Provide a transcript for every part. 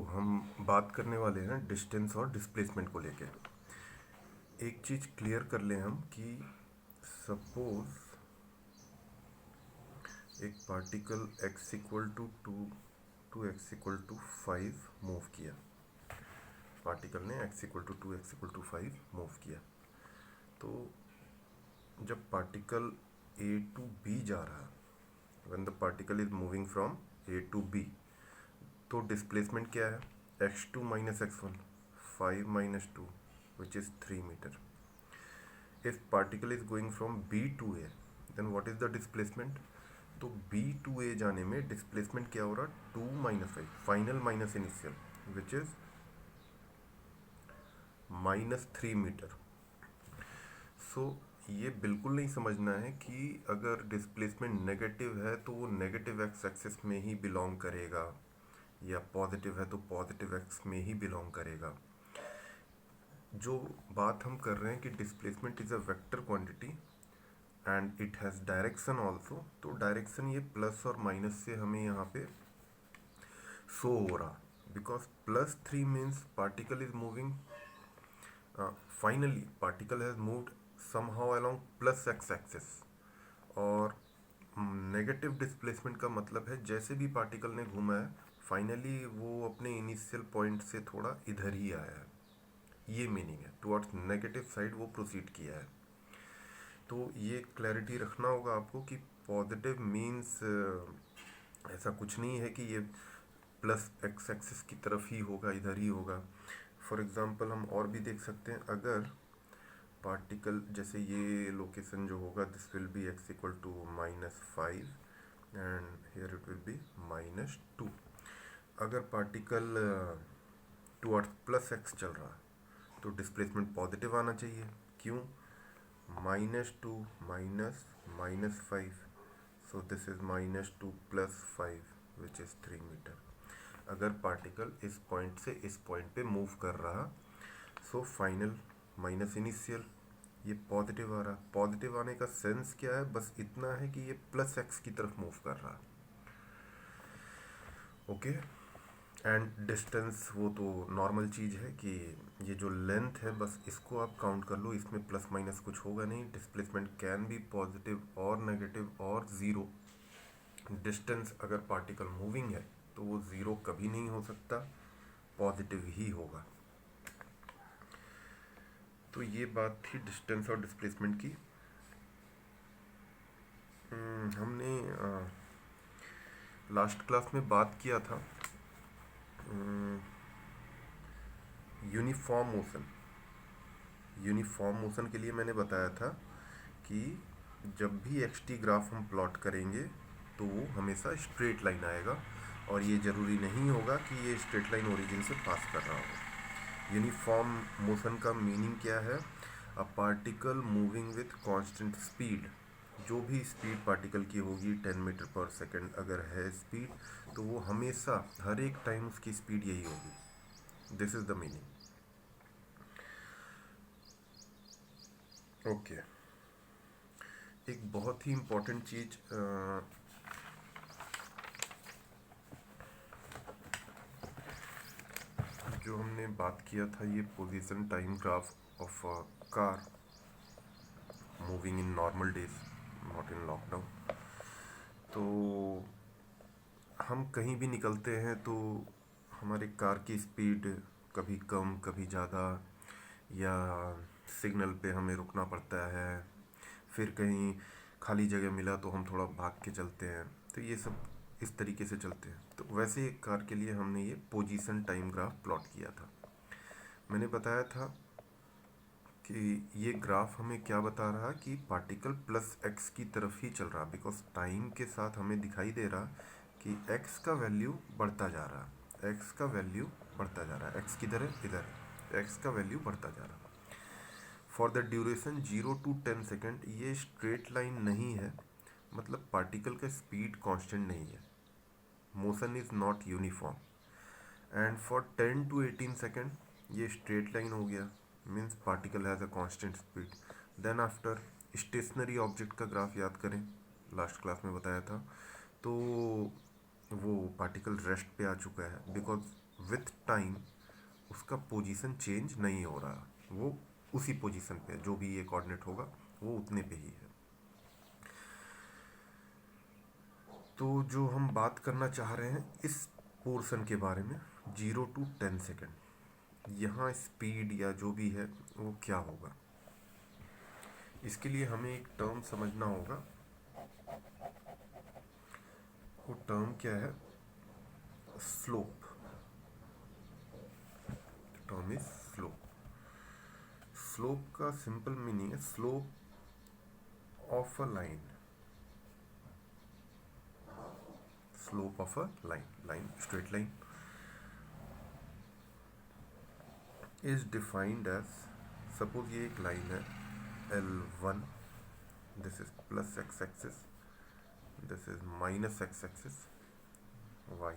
हम बात करने वाले हैं डिस्टेंस और डिस्प्लेसमेंट को लेके। एक चीज़ क्लियर कर लें हम कि सपोज एक particle x equal to 5 move किया। पार्टिकल ने x इक्वल टू 5 मूव किया। तो जब पार्टिकल a टू b जा रहा है, when the particle is moving from a to b, तो डिस्प्लेसमेंट क्या है? x2 minus x1, 5 minus 2 which is 3 metre. If particle is going from b to a, then what is the displacement? तो b to a जाने में displacement क्या हो रहा? 2 minus 5, final minus initial, which is -3 meter. So ये बिल्कुल नहीं समझना है कि अगर डिस्प्लेसमेंट नेगेटिव है तो वो नेगेटिव एक्स एक्सिस में ही बिलोंग करेगा, या पॉजिटिव है तो पॉजिटिव एक्स में ही बिलोंग करेगा. जो बात हम कर रहे हैं कि displacement is a vector quantity and it has direction also, तो डायरेक्शन ये प्लस और माइनस से हमें यहाँ पे शो हो रहा, because +3 means particle is moving, finally particle has moved somehow along plus x axis. और नेगेटिव डिस्प्लेसमेंट का मतलब है जैसे भी पार्टिकल ने घूमा है, फाइनली वो अपने इनिशियल पॉइंट से थोड़ा इधर ही आया है. ये मीनिंग है, टुवर्ड्स नेगेटिव साइड वो प्रोसीड किया है. तो ये क्लैरिटी रखना होगा आपको कि पॉजिटिव मीन्स ऐसा कुछ नहीं है कि ये प्लस एक्स एक्सिस की तरफ ही होगा, इधर ही होगा. फॉर एग्जांपल हम और भी देख सकते हैं, अगर पार्टिकल जैसे ये लोकेशन जो होगा, this will be x equal to -5 and here it will be -2. अगर पार्टिकल टुवर्ड्स प्लस एक्स चल रहा है तो डिस्प्लेसमेंट पॉजिटिव आना चाहिए. क्यों? -2 minus 5, so this is -2 + 5 which is 3 metre. अगर पार्टिकल इस पॉइंट से इस पॉइंट पे मूव कर रहा, सो फाइनल माइनस इनिशियल, ये पॉजिटिव आ रहा. पॉजिटिव आने का सेंस क्या है? बस इतना है कि ये प्लस एक्स की तरफ मूव कर रहा. ओके. एंड डिस्टेंस वो तो नॉर्मल चीज़ है कि ये जो लेंथ है बस इसको आप काउंट कर लो, इसमें प्लस माइनस कुछ होगा नहीं. डिस्प्लेसमेंट कैन बी पॉजिटिव और नेगेटिव और ज़ीरो. डिस्टेंस अगर पार्टिकल मूविंग है तो वो ज़ीरो कभी नहीं हो सकता, पॉजिटिव ही होगा. तो ये बात थी डिस्टेंस और डिस्प्लेसमेंट की. हमने लास्ट क्लास में बात किया था यूनिफॉर्म मोशन. यूनिफॉर्म मोशन के लिए मैंने बताया था कि जब भी एक्स टी ग्राफ हम प्लॉट करेंगे तो वो हमेशा स्ट्रेट लाइन आएगा, और ये ज़रूरी नहीं होगा कि ये स्ट्रेट लाइन ओरिजिन से पास कर रहा हो. यूनिफॉर्म मोशन का मीनिंग क्या है? A particle moving with constant speed. जो भी स्पीड पार्टिकल की होगी 10 मीटर पर सेकेंड अगर है स्पीड, तो वो हमेशा हर एक टाइम उसकी स्पीड यही होगी. This is the meaning. Okay. एक बहुत ही इम्पोर्टेंट चीज़ जो हमने बात किया था, ये position time graph of a car moving in normal days, not in lockdown. तो हम कहीं भी निकलते हैं तो हमारे कार की स्पीड कभी कम कभी ज़्यादा, या सिग्नल पे हमें रुकना पड़ता है, फिर कहीं खाली जगह मिला तो हम थोड़ा भाग के चलते हैं. तो ये सब इस तरीके से चलते हैं. तो वैसे एक कार के लिए हमने ये पोजीशन टाइम ग्राफ प्लॉट किया था. मैंने बताया था कि ये ग्राफ हमें क्या बता रहा कि पार्टिकल प्लस एक्स की तरफ ही चल रहा, बिकॉज टाइम के साथ हमें दिखाई दे रहा कि एक्स का वैल्यू बढ़ता जा रहा. एक्स का वैल्यू बढ़ता जा रहा है. एक्स किधर है? इधर. एक्स का वैल्यू बढ़ता जा रहा. For the duration 0 to 10 second, ये स्ट्रेट लाइन नहीं है, मतलब पार्टिकल का स्पीड कांस्टेंट नहीं है. Motion is not uniform. And for 10 to 18 second ये स्ट्रेट लाइन हो गया, means particle has a constant speed. Then after stationary object का ग्राफ याद करें, लास्ट क्लास में बताया था, तो वो पार्टिकल रेस्ट पे आ चुका है, बिकॉज विथ टाइम उसका पोजीशन चेंज नहीं हो रहा, वो उसी पोजीशन पे, जो भी ये कोऑर्डिनेट होगा वो उतने पे ही है। तो जो हम बात करना चाह रहे हैं इस पोर्शन के बारे में, 0 to 10 सेकेंड, यहाँ स्पीड या जो भी है वो क्या होगा, इसके लिए हमें एक टर्म समझना होगा। वो टर्म क्या है? Slope. Term is slope. Slope का सिंपल मीनिंग है slope of a line. Slope of a line, line straight line is defined as, suppose ये एक लाइन है L1, this is plus x axis, this is minus x axis y।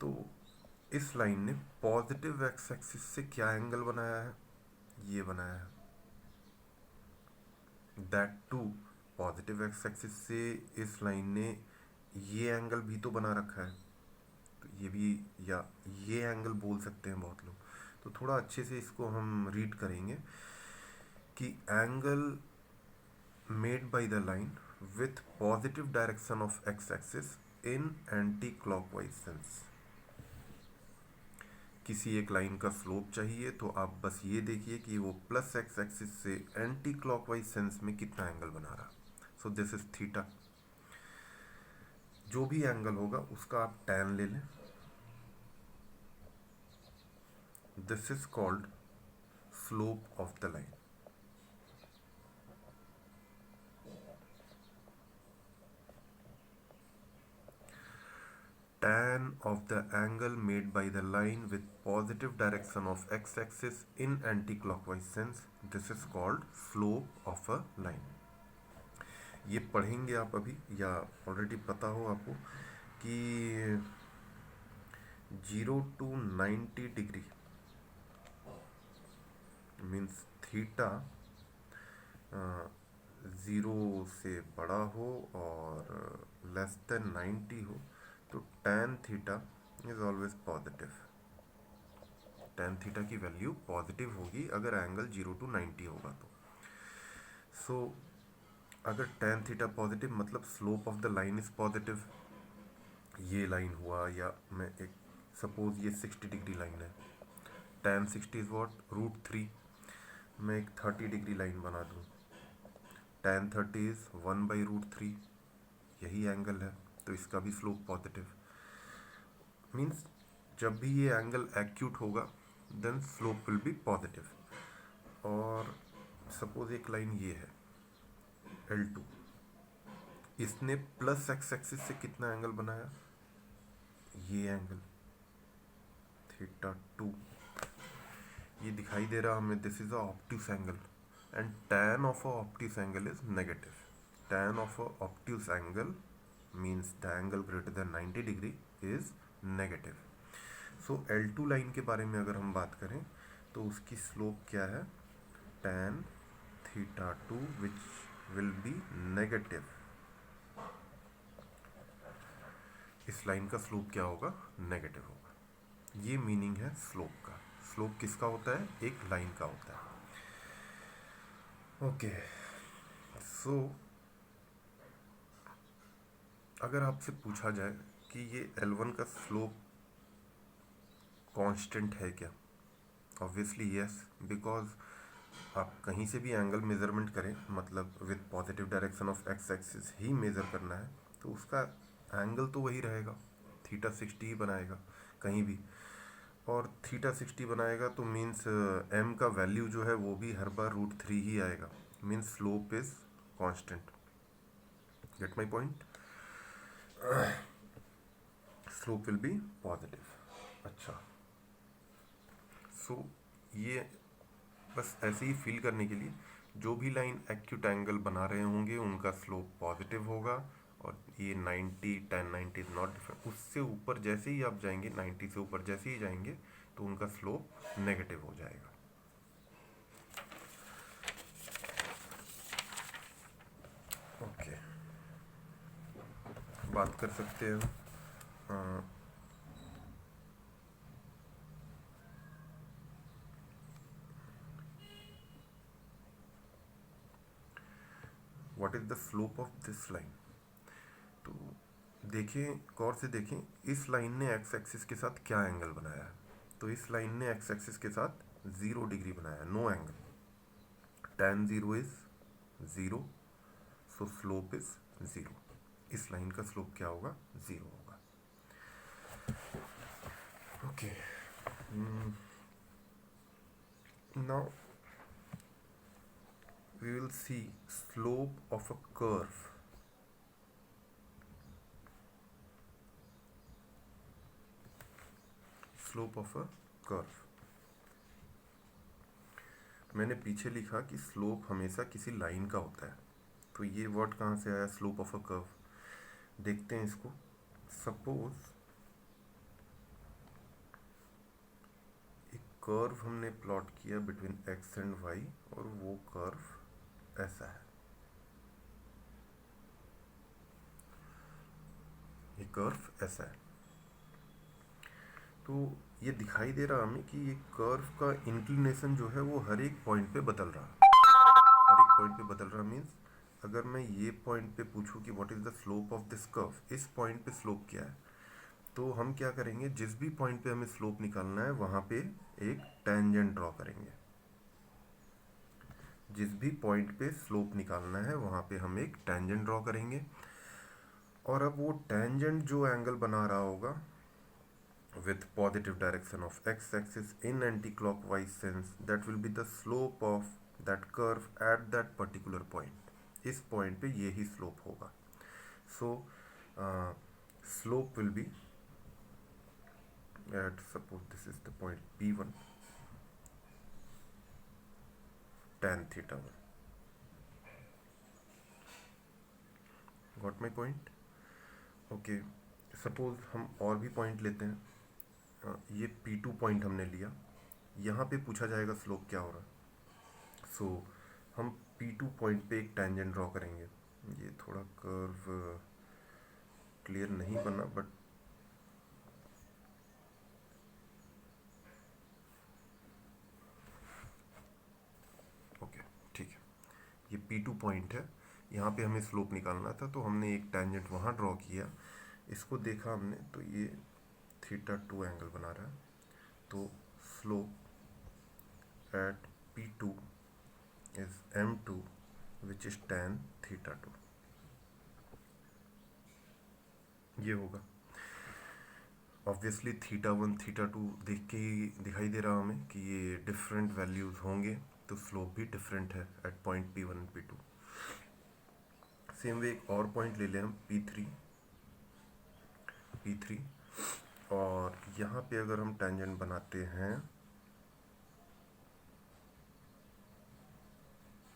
तो इस line ने positive x axis से क्या angle बनाया है? ये बनाया है, that to positive x axis से इस लाइन ने ये एंगल भी तो बना रखा है, तो ये भी, या ये एंगल बोल सकते हैं बहुत लोग। तो थोड़ा अच्छे से इसको हम रीड करेंगे कि angle made by the line with positive direction of x axis in anti clockwise sense. किसी एक लाइन का स्लोप चाहिए तो आप बस ये देखिए कि वो प्लस एक्स एक्सिस से एंटी क्लॉकवाइज सेंस में कितना एंगल बना रहा। सो दिस इज थीटा। जो भी एंगल होगा उसका आप tan ले लें, this is called slope of the line. Tan of the angle made by the line with positive direction of x-axis in anti-clockwise sense, this is called slope of a line। ये पढ़ेंगे आप अभी, या already पता हो आपको कि 0 to 90 degree means theta 0 से बड़ा हो और लेस देन 90 हो तो tan theta is always positive. tan theta की वैल्यू पॉजिटिव होगी अगर एंगल 0 to 90 होगा तो। सो अगर tan थीटा पॉजिटिव मतलब slope of the line is positive. ये लाइन हुआ, या मैं एक सपोज ये 60 डिग्री लाइन है, tan 60 इज वॉट √3। मैं एक 30 डिग्री लाइन बना दूँ, tan 30 इज 1/√3, यही एंगल है, तो इसका भी स्लोप पॉजिटिव। मीन्स जब भी ये एंगल एक्यूट होगा then slope will be positive. और सपोज एक लाइन ये है L2, इसने प्लस एक्स एक्सिस से कितना एंगल बनाया? ये एंगल θ2, ये दिखाई दे रहा हमें, this is a obtuse angle and tan of a obtuse angle is negative. tan of a obtuse angle means the angle greater than 90 degree is negative। so L2 line के बारे में अगर हम बात करें तो उसकी स्लोप क्या है? tan θ2 which will be negative। इस लाइन का स्लोप क्या होगा? नेगेटिव होगा। ये मीनिंग है स्लोप का। स्लोप किसका होता है? एक लाइन का होता है। ओके, सो अगर आपसे पूछा जाए कि ये L1 का स्लोप कांस्टेंट है क्या? ऑब्वियसली यस, बिकॉज आप कहीं से भी एंगल मेजरमेंट करें, मतलब with positive direction of x axis ही मेजर करना है, तो उसका एंगल तो वही रहेगा, θ60 ही बनाएगा कहीं भी। और θ60 बनाएगा तो मीन्स m का वैल्यू जो है वो भी हर बार √3 ही आएगा, means slope is constant. Gate my point? Slope will be positive. अच्छा, सो ये बस ऐसे ही फील करने के लिए, जो भी लाइन एक्यूट एंगल बना रहे होंगे उनका स्लोप पॉजिटिव होगा, और ये 90 tan 90 इज नॉट डिफरेंट। उससे ऊपर जैसे ही आप जाएंगे, 90 से ऊपर जैसे ही जाएंगे तो उनका स्लोप नेगेटिव हो जाएगा। ओके, बात कर सकते हैं what is the slope of this line. तो देखिए, गौर से देखें, इस लाइन ने एक्स एक्सिस के साथ क्या एंगल बनाया है। तो इस लाइन ने एक्स एक्सिस के साथ 0 डिग्री बनाया, no angle. tan 0 is 0, so slope is 0। इस लाइन का स्लोप क्या होगा, 0 होगा। Okay, now we will see slope of a curve. Slope of a curve. मैंने पीछे लिखा कि स्लोप हमेशा किसी लाइन का होता है, तो ये वर्ड कहाँ से आया, स्लोप ऑफ अ कर्व। देखते हैं इसको। सपोज एक कर्व हमने प्लॉट किया बिटवीन एक्स एंड वाई, और वो कर्व ऐसा है, ये कर्व ऐसा है। तो ये दिखाई दे रहा हमें कि ये कर्व का इंक्लिनेशन जो है वो हर एक पॉइंट पे बदल रहा है, हर एक पॉइंट पे बदल रहा। मीन्स अगर मैं ये पॉइंट पे पूछूं कि what is the slope of this curve, इस पॉइंट पे स्लोप क्या है, तो हम क्या करेंगे, जिस भी पॉइंट पे हमें स्लोप निकालना है वहां पे एक टेंजेंट ड्रॉ करेंगे। जिस भी पॉइंट पे स्लोप निकालना है वहां पे हम एक टेंजेंट ड्रॉ करेंगे, और अब वो टेंजेंट जो एंगल बना रहा होगा with positive direction of x-axis in anti-clockwise sense, that will be the slope of that curve at that particular point. इस पॉइंट पे ये ही स्लोप होगा। सो slope will be at, suppose this is the point P1, tan theta 1. Got my point? Okay, suppose हम और भी point लेते हैं। ये P2 पॉइंट हमने लिया, यहाँ पे पूछा जाएगा स्लोप क्या हो रहा है। सो हम P2 पॉइंट पे एक टेंजेंट ड्रॉ करेंगे। ये थोड़ा कर्व क्लियर नहीं बना, बट ओके ठीक है। ये P2 पॉइंट है, यहाँ पे हमें स्लोप निकालना था, तो हमने एक टेंजेंट वहाँ ड्रॉ किया। इसको देखा हमने, तो ये θ2 एंगल बना रहा है। तो slope eight P2 is m2 which is tan θ2, ये होगा। ऑब्वियसली θ1 θ2 देख के ही दिखाई दे रहा हमें कि ये डिफरेंट वैल्यूज होंगे, तो स्लोप भी डिफरेंट है at point P1 and P2। Same way एक और पॉइंट ले लें हम P3, और यहाँ पे अगर हम टेंजेंट बनाते हैं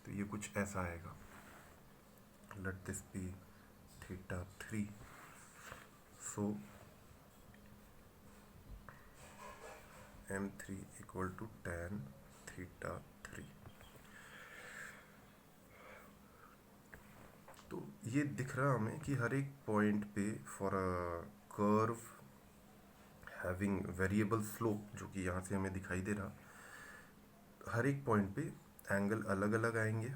तो ये कुछ ऐसा आएगा। Let this be θ3, so m3 equal to tan θ3। तो ये दिख रहा हमें कि हर एक पॉइंट पे for a curve having variable slope, जो कि यहाँ से हमें दिखाई दे रहा, हर एक पॉइंट पे एंगल अलग अलग आएंगे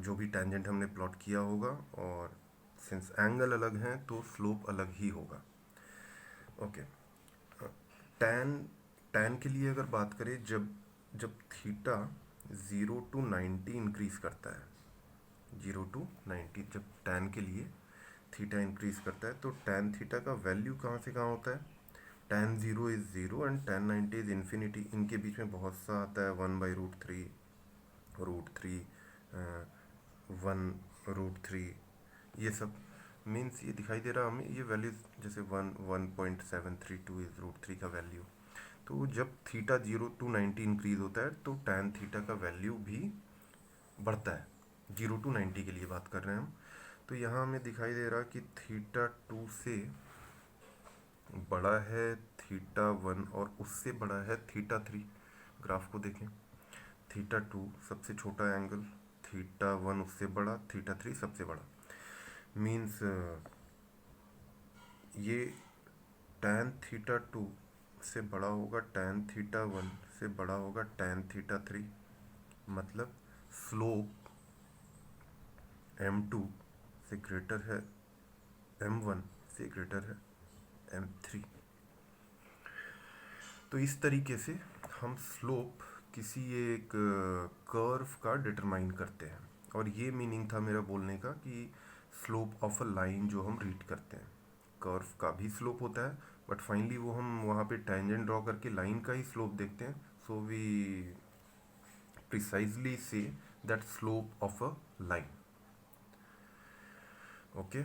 जो भी टेंजेंट हमने प्लॉट किया होगा, और सिंस एंगल अलग हैं तो स्लोप अलग ही होगा। ओके, टैन के लिए अगर बात करें, जब जब थीटा 0 to 90 इंक्रीज करता है, 0 to 90 जब टैन के लिए थीटा इंक्रीज करता है, तो टैन थीटा का वैल्यू कहाँ से कहाँ होता है, tan 0 is 0 and tan 90 is infinity. इनके बीच में बहुत सा आता है, 1/√3, √3, 1√3, ये सब। मीन्स ये दिखाई दे रहा हमें, ये वैल्यूज जैसे 1.732 इज √3 का वैल्यू। तो जब थीटा 0 to 90 इंक्रीज होता है तो tan थीटा का वैल्यू भी बढ़ता है। 0 to 90 के लिए बात कर रहे हैं हम। तो यहाँ हमें दिखाई दे रहा कि θ2 से बड़ा है θ1 और उससे बड़ा है θ3। ग्राफ को देखें, θ2 सबसे छोटा एंगल, θ1 उससे बड़ा, θ3 सबसे बड़ा। मीन्स ये tan थीटा 2 से बड़ा होगा tan थीटा 1 से बड़ा होगा tan थीटा 3, मतलब स्लोप m2 से ग्रेटर है m1 से ग्रेटर है m3। तो इस तरीके से हम स्लोप किसी एक कर्व का डिटरमाइन करते हैं, और ये मीनिंग था मेरा बोलने का कि स्लोप ऑफ अ लाइन जो हम रीड करते हैं, कर्व का भी स्लोप होता है, बट फाइनली वो हम वहाँ पे टेंजेंट ड्रॉ करके लाइन का ही स्लोप देखते हैं। So we precisely see that slope of a line. Okay.